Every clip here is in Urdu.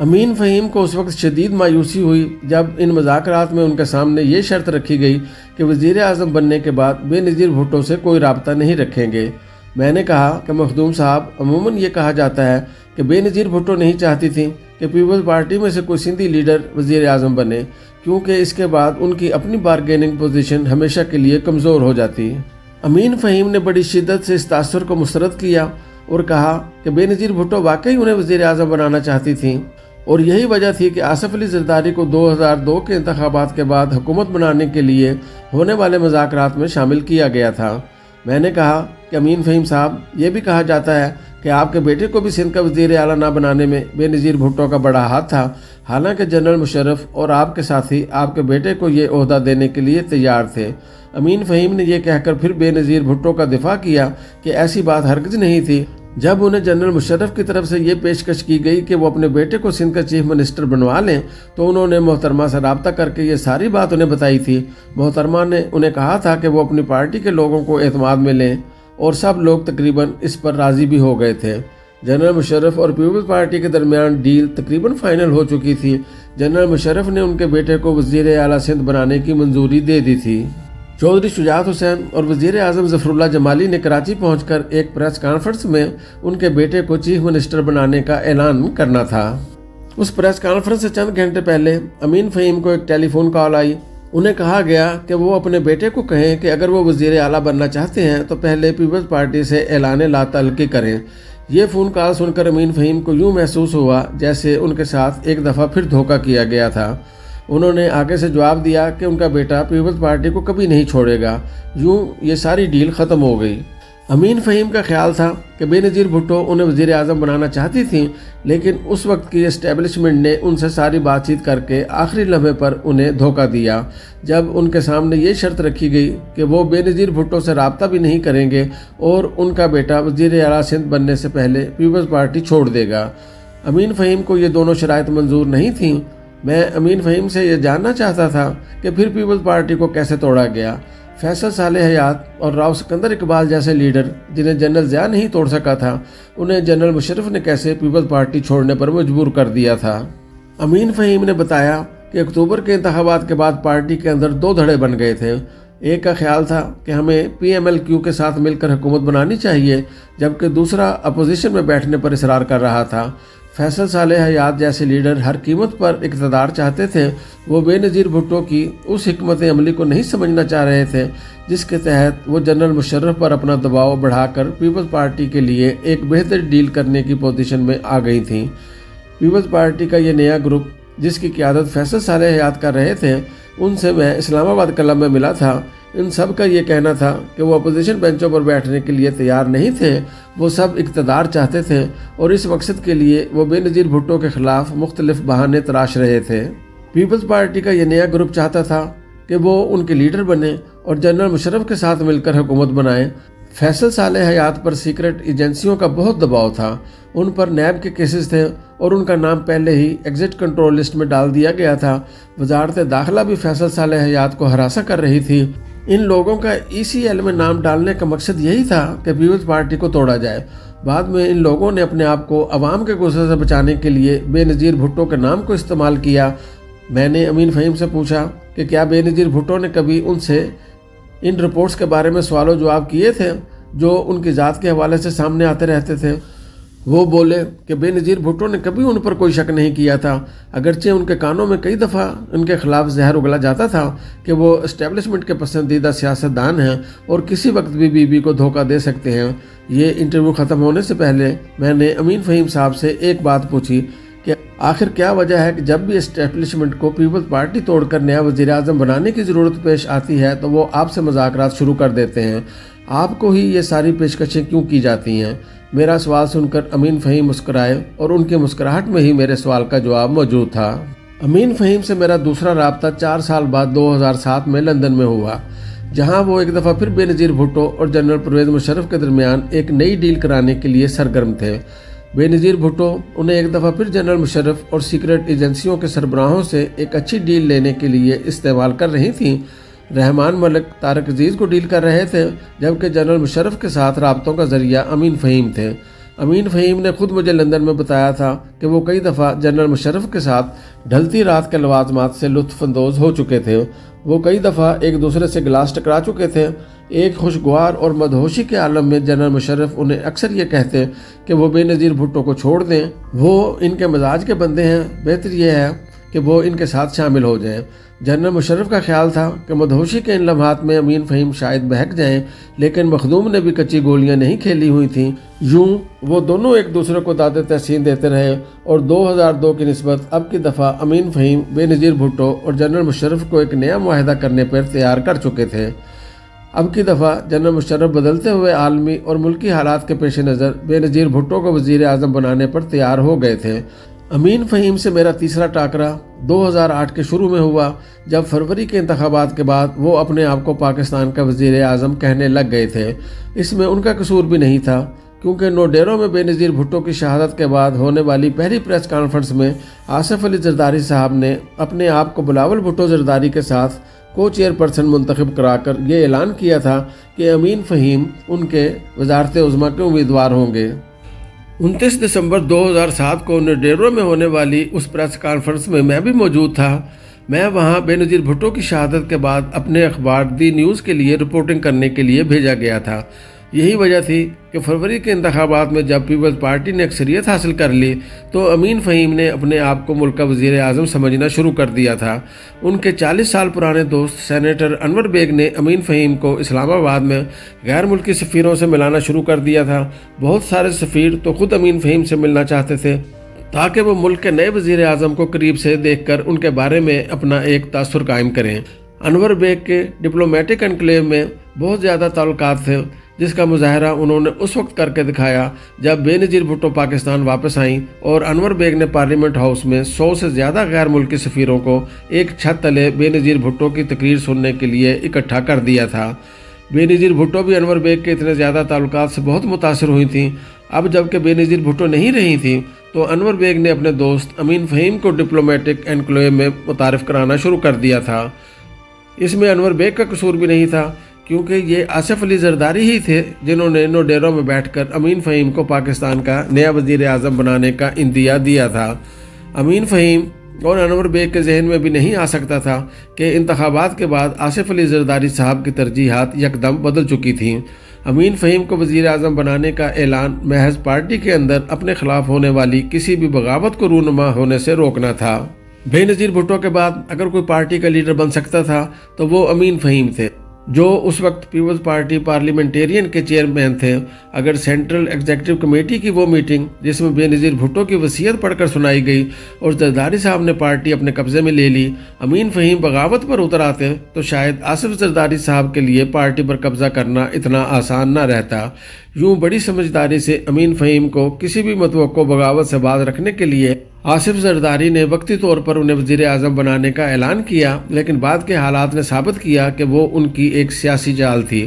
امین فہیم کو اس وقت شدید مایوسی ہوئی جب ان مذاکرات میں ان کے سامنے یہ شرط رکھی گئی کہ وزیر اعظم بننے کے بعد بے نظیر بھٹو سے کوئی رابطہ نہیں رکھیں گے۔ میں نے کہا کہ مخدوم صاحب، عموماً یہ کہا جاتا ہے کہ بے نظیر بھٹو نہیں چاہتی تھی کہ پیپلز پارٹی میں سے کوئی سندھی لیڈر وزیر اعظم بنے، کیونکہ اس کے بعد ان کی اپنی بارگیننگ پوزیشن ہمیشہ کے لیے کمزور ہو جاتی۔ امین فہیم نے بڑی شدت سے اس تاثر کو مسترد کیا اور کہا کہ بے نظیر بھٹو واقعی انہیں وزیر اعظم بنانا چاہتی تھیں، اور یہی وجہ تھی کہ آصف علی زرداری کو 2002 کے انتخابات کے بعد حکومت بنانے کے لیے ہونے والے مذاکرات میں شامل کیا گیا تھا۔ میں نے کہا کہ امین فہیم صاحب، یہ بھی کہا جاتا ہے کہ آپ کے بیٹے کو بھی سندھ کا وزیر اعلیٰ نہ بنانے میں بے نظیر بھٹو کا بڑا ہاتھ تھا، حالانکہ جنرل مشرف اور آپ کے ساتھی آپ کے بیٹے کو یہ عہدہ دینے کے لیے تیار تھے۔ امین فہیم نے یہ کہہ کر پھر بے نظیر بھٹو کا دفاع کیا کہ ایسی بات ہرگز نہیں تھی۔ جب انہیں جنرل مشرف کی طرف سے یہ پیشکش کی گئی کہ وہ اپنے بیٹے کو سندھ کا چیف منسٹر بنوا لیں تو انہوں نے محترمہ سے رابطہ کر کے یہ ساری بات انہیں بتائی تھی۔ محترمہ نے انہیں کہا تھا کہ وہ اپنی پارٹی کے لوگوں کو اعتماد میں لیں، اور سب لوگ تقریباً اس پر راضی بھی ہو گئے تھے۔ جنرل مشرف اور پیپلز پارٹی کے درمیان ڈیل تقریباً فائنل ہو چکی تھی۔ جنرل مشرف نے ان کے بیٹے کو وزیر اعلیٰ سندھ بنانے کی منظوری دے دی تھی۔ چودھری شجاعت حسین اور وزیر اعظم ظفر اللہ جمالی نے کراچی پہنچ کر ایک پریس کانفرنس میں ان کے بیٹے کو چیف منسٹر بنانے کا اعلان کرنا تھا۔ اس پریس کانفرنس سے چند گھنٹے پہلے امین فہیم کو ایک ٹیلی فون کال آئی۔ انہیں کہا گیا کہ وہ اپنے بیٹے کو کہیں کہ اگر وہ وزیر اعلیٰ بننا چاہتے ہیں تو پہلے پیپلز پارٹی سے اعلان لا تعلقی کریں۔ یہ فون کال سن کر امین فہیم کو یوں محسوس ہوا جیسے ان کے ساتھ ایک دفعہ پھر دھوکہ کیا گیا تھا۔ انہوں نے آگے سے جواب دیا کہ ان کا بیٹا پیپلز پارٹی کو کبھی نہیں چھوڑے گا۔ یوں یہ ساری ڈیل ختم ہو گئی۔ امین فہیم کا خیال تھا کہ بے نظیر بھٹو انہیں وزیر اعظم بنانا چاہتی تھیں، لیکن اس وقت کی اسٹیبلشمنٹ نے ان سے ساری بات چیت کر کے آخری لمحے پر انہیں دھوکہ دیا جب ان کے سامنے یہ شرط رکھی گئی کہ وہ بے نظیر بھٹو سے رابطہ بھی نہیں کریں گے اور ان کا بیٹا وزیر اعلیٰ سندھ بننے سے پہلے پیپلز پارٹی چھوڑ دے گا۔ امین فہیم کو یہ دونوں شرائط منظور نہیں تھیں۔ میں امین فہیم سے یہ جاننا چاہتا تھا کہ پھر پیپلز پارٹی کو کیسے توڑا گیا۔ فیصل صالح حیات اور راؤ سکندر اقبال جیسے لیڈر جنہیں جنرل ضیاء نہیں توڑ سکا تھا، انہیں جنرل مشرف نے کیسے پیپلز پارٹی چھوڑنے پر مجبور کر دیا تھا۔ امین فہیم نے بتایا کہ اکتوبر کے انتخابات کے بعد پارٹی کے اندر دو دھڑے بن گئے تھے۔ ایک کا خیال تھا کہ ہمیں پی ایم ایل کیو کے ساتھ مل کر حکومت بنانی چاہیے، جبکہ دوسرا اپوزیشن میں بیٹھنے پر اصرار کر رہا تھا۔ فیصل صالح حیات جیسے لیڈر ہر قیمت پر اقتدار چاہتے تھے۔ وہ بے نظیر بھٹو کی اس حکمت عملی کو نہیں سمجھنا چاہ رہے تھے جس کے تحت وہ جنرل مشرف پر اپنا دباؤ بڑھا کر پیپلز پارٹی کے لیے ایک بہتر ڈیل کرنے کی پوزیشن میں آ گئی تھیں۔ پیپلز پارٹی کا یہ نیا گروپ جس کی قیادت فیصل صالح حیات کر رہے تھے، ان سے میں اسلام آباد کلب میں ملا تھا۔ ان سب کا یہ کہنا تھا کہ وہ اپوزیشن بینچوں پر بیٹھنے کے لیے تیار نہیں تھے، وہ سب اقتدار چاہتے تھے اور اس مقصد کے لیے وہ بے نظیر بھٹو کے خلاف مختلف بہانے تراش رہے تھے۔ پیپلز پارٹی کا یہ نیا گروپ چاہتا تھا کہ وہ ان کے لیڈر بنے اور جنرل مشرف کے ساتھ مل کر حکومت بنائیں۔ فیصل صالح حیات پر سیکرٹ ایجنسیوں کا بہت دباؤ تھا، ان پر نیب کے کیسز تھے اور ان کا نام پہلے ہی ایگزٹ کنٹرول لسٹ میں ڈال دیا گیا تھا۔ وزارت داخلہ بھی فیصل صالح حیات کو ہراساں کر رہی تھی۔ ان لوگوں کا ای سی ایل میں نام ڈالنے کا مقصد یہی تھا کہ پیپلز پارٹی کو توڑا جائے۔ بعد میں ان لوگوں نے اپنے آپ کو عوام کے غصے سے بچانے کے لیے بے نظیر بھٹو کے نام کو استعمال کیا۔ میں نے امین فہیم سے پوچھا کہ کیا بے نظیر بھٹو نے کبھی ان سے ان رپورٹس کے بارے میں سوال و جواب کیے تھے جو ان کی ذات کے حوالے سے سامنے آتے رہتے تھے؟ وہ بولے کہ بے نظیر بھٹو نے کبھی ان پر کوئی شک نہیں کیا تھا، اگرچہ ان کے کانوں میں کئی دفعہ ان کے خلاف زہر اگلا جاتا تھا کہ وہ اسٹیبلشمنٹ کے پسندیدہ سیاستدان ہیں اور کسی وقت بھی بی بی کو دھوکہ دے سکتے ہیں۔ یہ انٹرویو ختم ہونے سے پہلے میں نے امین فہیم صاحب سے ایک بات پوچھی کہ آخر کیا وجہ ہے کہ جب بھی اسٹیبلشمنٹ کو پیپلز پارٹی توڑ کر نیا وزیر اعظم بنانے کی ضرورت پیش آتی ہے تو وہ آپ سے مذاکرات شروع کر دیتے ہیں، آپ کو ہی یہ ساری پیشکشیں کیوں کی جاتی ہیں؟ میرا سوال سن کر امین فہیم مسکرائے اور ان کی مسکراہٹ میں ہی میرے سوال کا جواب موجود تھا۔ امین فہیم سے میرا دوسرا رابطہ 4 سال بعد 2007 میں لندن میں ہوا، جہاں وہ ایک دفعہ پھر بے نظیر بھٹو اور جنرل پرویز مشرف کے درمیان ایک نئی ڈیل کرانے کے لیے سرگرم تھے۔ بے نظیر بھٹو انہیں ایک دفعہ پھر جنرل مشرف اور سیکرٹ ایجنسیوں کے سربراہوں سے ایک اچھی ڈیل لینے کے لیے استعمال کر رہی تھیں۔ رحمان ملک طارق عزیز کو ڈیل کر رہے تھے، جبکہ جنرل مشرف کے ساتھ رابطوں کا ذریعہ امین فہیم تھے۔ امین فہیم نے خود مجھے لندن میں بتایا تھا کہ وہ کئی دفعہ جنرل مشرف کے ساتھ ڈھلتی رات کے لوازمات سے لطف اندوز ہو چکے تھے۔ وہ کئی دفعہ ایک دوسرے سے گلاس ٹکرا چکے تھے۔ ایک خوشگوار اور مدہوشی کے عالم میں جنرل مشرف انہیں اکثر یہ کہتے کہ وہ بے نظیر بھٹو کو چھوڑ دیں، وہ ان کے مزاج کے بندے ہیں، بہتر یہ ہے کہ وہ ان کے ساتھ شامل ہو جائیں۔ جنرل مشرف کا خیال تھا کہ مدہوشی کے ان لمحات میں امین فہیم شاید بہک جائیں، لیکن مخدوم نے بھی کچی گولیاں نہیں کھیلی ہوئی تھیں۔ یوں وہ دونوں ایک دوسرے کو داد تحسین دیتے رہے اور 2002 کی نسبت اب کی دفعہ امین فہیم بے نظیر بھٹو اور جنرل مشرف کو ایک نیا معاہدہ کرنے پر تیار کر چکے تھے۔ اب کی دفعہ جنرل مشرف بدلتے ہوئے عالمی اور ملکی حالات کے پیش نظر بے نظیر بھٹو کو وزیر اعظم بنانے پر تیار ہو گئے تھے۔ امین فہیم سے میرا تیسرا ٹاکرا 2008 کے شروع میں ہوا، جب فروری کے انتخابات کے بعد وہ اپنے آپ کو پاکستان کا وزیر اعظم کہنے لگ گئے تھے۔ اس میں ان کا قصور بھی نہیں تھا، کیونکہ نوڈیرو میں بے نظیر بھٹو کی شہادت کے بعد ہونے والی پہلی پریس کانفرنس میں آصف علی زرداری صاحب نے اپنے آپ کو بلاول بھٹو زرداری کے ساتھ کو چیئر پرسن منتخب کرا کر یہ اعلان کیا تھا کہ امین فہیم ان کے وزارت عظمیٰ کے امیدوار ہوں گے۔ 29 دسمبر 2007 کو نوڈیرو میں ہونے والی اس پریس کانفرنس میں میں بھی موجود تھا۔ میں وہاں بے نظیر بھٹو کی شہادت کے بعد اپنے اخبار دی نیوز کے لیے رپورٹنگ کرنے کے لیے بھیجا گیا تھا۔ یہی وجہ تھی کہ فروری کے انتخابات میں جب پیپلز پارٹی نے اکثریت حاصل کر لی تو امین فہیم نے اپنے آپ کو ملک کا وزیر اعظم سمجھنا شروع کر دیا تھا۔ ان کے 40 سال پرانے دوست سینیٹر انور بیگ نے امین فہیم کو اسلام آباد میں غیر ملکی سفیروں سے ملانا شروع کر دیا تھا۔ بہت سارے سفیر تو خود امین فہیم سے ملنا چاہتے تھے تاکہ وہ ملک کے نئے وزیر اعظم کو قریب سے دیکھ کر ان کے بارے میں اپنا ایک تاثر قائم کریں۔ انور بیگ کے ڈپلومیٹک انکلیو میں بہت زیادہ تعلقات تھے، جس کا مظاہرہ انہوں نے اس وقت کر کے دکھایا جب بے نظیر بھٹو پاکستان واپس آئیں اور انور بیگ نے پارلیمنٹ ہاؤس میں 100 سے زیادہ غیر ملکی سفیروں کو ایک چھت تلے بے نظیر بھٹو کی تقریر سننے کے لیے اکٹھا کر دیا تھا۔ بے نظیر بھٹو بھی انور بیگ کے اتنے زیادہ تعلقات سے بہت متاثر ہوئی تھیں۔ اب جب کہ بے نظیر بھٹو نہیں رہی تھیں تو انور بیگ نے اپنے دوست امین فہیم کو ڈپلومیٹک انکلیو میں متعارف کرانا شروع کر دیا تھا۔ اس میں انور بیگ کا قصور بھی نہیں تھا، کیونکہ یہ آصف علی زرداری ہی تھے جنہوں نے نوڈیرو میں بیٹھ کر امین فہیم کو پاکستان کا نیا وزیر اعظم بنانے کا اندیا دیا تھا۔ امین فہیم اور انور بیگ کے ذہن میں بھی نہیں آ سکتا تھا کہ انتخابات کے بعد آصف علی زرداری صاحب کی ترجیحات یکدم بدل چکی تھیں۔ امین فہیم کو وزیر اعظم بنانے کا اعلان محض پارٹی کے اندر اپنے خلاف ہونے والی کسی بھی بغاوت کو رونما ہونے سے روکنا تھا۔ بے نظیر بھٹو کے بعد اگر کوئی پارٹی کا لیڈر بن سکتا تھا تو وہ امین فہیم تھے، جو اس وقت پیپلز پارٹی پارلیمنٹیرین کے چیئرمین تھے۔ اگر سینٹرل ایگزیکٹو کمیٹی کی وہ میٹنگ جس میں بے نظیر بھٹو کی وصیت پڑھ کر سنائی گئی اور زرداری صاحب نے پارٹی اپنے قبضے میں لے لی، امین فہیم بغاوت پر اتر آتے تو شاید آصف زرداری صاحب کے لیے پارٹی پر قبضہ کرنا اتنا آسان نہ رہتا۔ یوں بڑی سمجھداری سے امین فہیم کو کسی بھی متوقع بغاوت سے باز رکھنے کے لیے آصف زرداری نے وقتی طور پر انہیں وزیر اعظم بنانے کا اعلان کیا، لیکن بعد کے حالات نے ثابت کیا کہ وہ ان کی ایک سیاسی چال تھی۔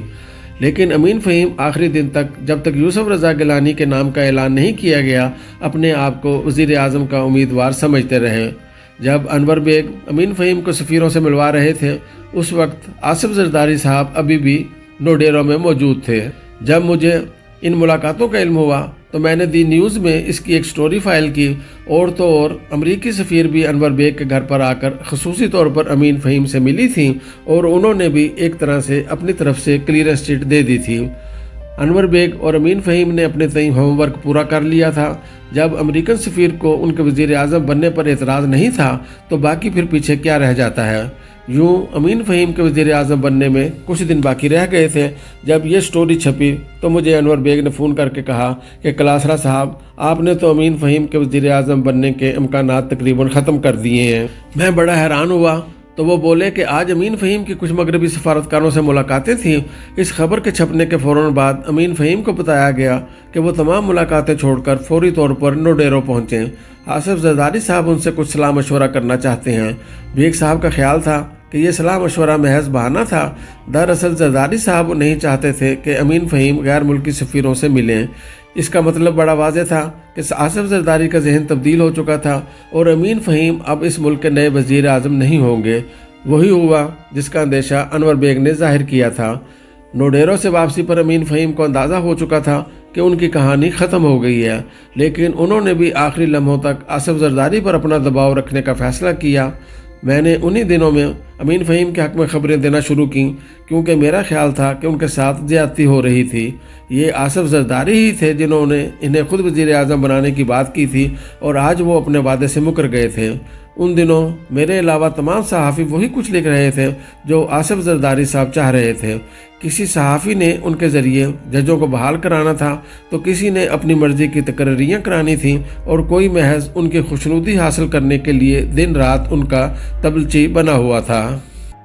لیکن امین فہیم آخری دن تک، جب تک یوسف رضا گیلانی کے نام کا اعلان نہیں کیا گیا، اپنے آپ کو وزیر اعظم کا امیدوار سمجھتے رہے۔ جب انور بیگ امین فہیم کو سفیروں سے ملوا رہے تھے، اس وقت آصف زرداری صاحب ابھی بھی نوڈیرو میں موجود تھے۔ جب مجھے ان ملاقاتوں کا علم ہوا تو میں نے دی نیوز میں اس کی ایک سٹوری فائل کی، اور تو اور امریکی سفیر بھی انور بیگ کے گھر پر آ کر خصوصی طور پر امین فہیم سے ملی تھیں اور انہوں نے بھی ایک طرح سے اپنی طرف سے کلیئرنس چٹ دے دی تھی۔ انور بیگ اور امین فہیم نے اپنے تئیں ہوم ورک پورا کر لیا تھا۔ جب امریکن سفیر کو ان کے وزیر اعظم بننے پر اعتراض نہیں تھا تو باقی پھر پیچھے کیا رہ جاتا ہے۔ یوں امین فہیم کے وزیر اعظم بننے میں کچھ دن باقی رہ گئے تھے۔ جب یہ سٹوری چھپی تو مجھے انور بیگ نے فون کر کے کہا کہ کلاسرا صاحب، آپ نے تو امین فہیم کے وزیر اعظم بننے کے امکانات تقریباً ختم کر دیے ہیں۔ میں بڑا حیران ہوا تو وہ بولے کہ آج امین فہیم کی کچھ مغربی سفارتکاروں سے ملاقاتیں تھیں۔ اس خبر کے چھپنے کے فوراً بعد امین فہیم کو بتایا گیا کہ وہ تمام ملاقاتیں چھوڑ کر فوری طور پر نوڈیرو پہنچیں۔ آصف زرداری صاحب ان سے کچھ صلاح مشورہ کرنا چاہتے ہیں۔ بیگ صاحب کا خیال تھا کہ یہ صلاح مشورہ محض بہانہ تھا۔ دراصل زرداری صاحب نہیں چاہتے تھے کہ امین فہیم غیر ملکی سفیروں سے ملیں۔ اس کا مطلب بڑا واضح تھا کہ آصف زرداری کا ذہن تبدیل ہو چکا تھا اور امین فہیم اب اس ملک کے نئے وزیر اعظم نہیں ہوں گے۔ وہی ہوا جس کا اندیشہ انور بیگ نے ظاہر کیا تھا۔ نوڈیرو سے واپسی پر امین فہیم کو اندازہ ہو چکا تھا کہ ان کی کہانی ختم ہو گئی ہے، لیکن انہوں نے بھی آخری لمحوں تک آصف زرداری پر اپنا دباؤ رکھنے کا فیصلہ کیا۔ میں نے انہی دنوں میں امین فہیم کے حق میں خبریں دینا شروع کیں، کیونکہ میرا خیال تھا کہ ان کے ساتھ زیادتی ہو رہی تھی۔ یہ آصف زرداری ہی تھے جنہوں نے انہیں خود وزیر اعظم بنانے کی بات کی تھی، اور آج وہ اپنے وعدے سے مکر گئے تھے۔ ان دنوں میرے علاوہ تمام صحافی وہی کچھ لکھ رہے تھے جو آصف زرداری صاحب چاہ رہے تھے۔ کسی صحافی نے ان کے ذریعے ججوں کو بحال کرانا تھا، تو کسی نے اپنی مرضی کی تقرریاں کرانی تھیں، اور کوئی محض ان کی خوشنودی حاصل کرنے کے لیے دن رات ان کا تبلچی بنا ہوا تھا۔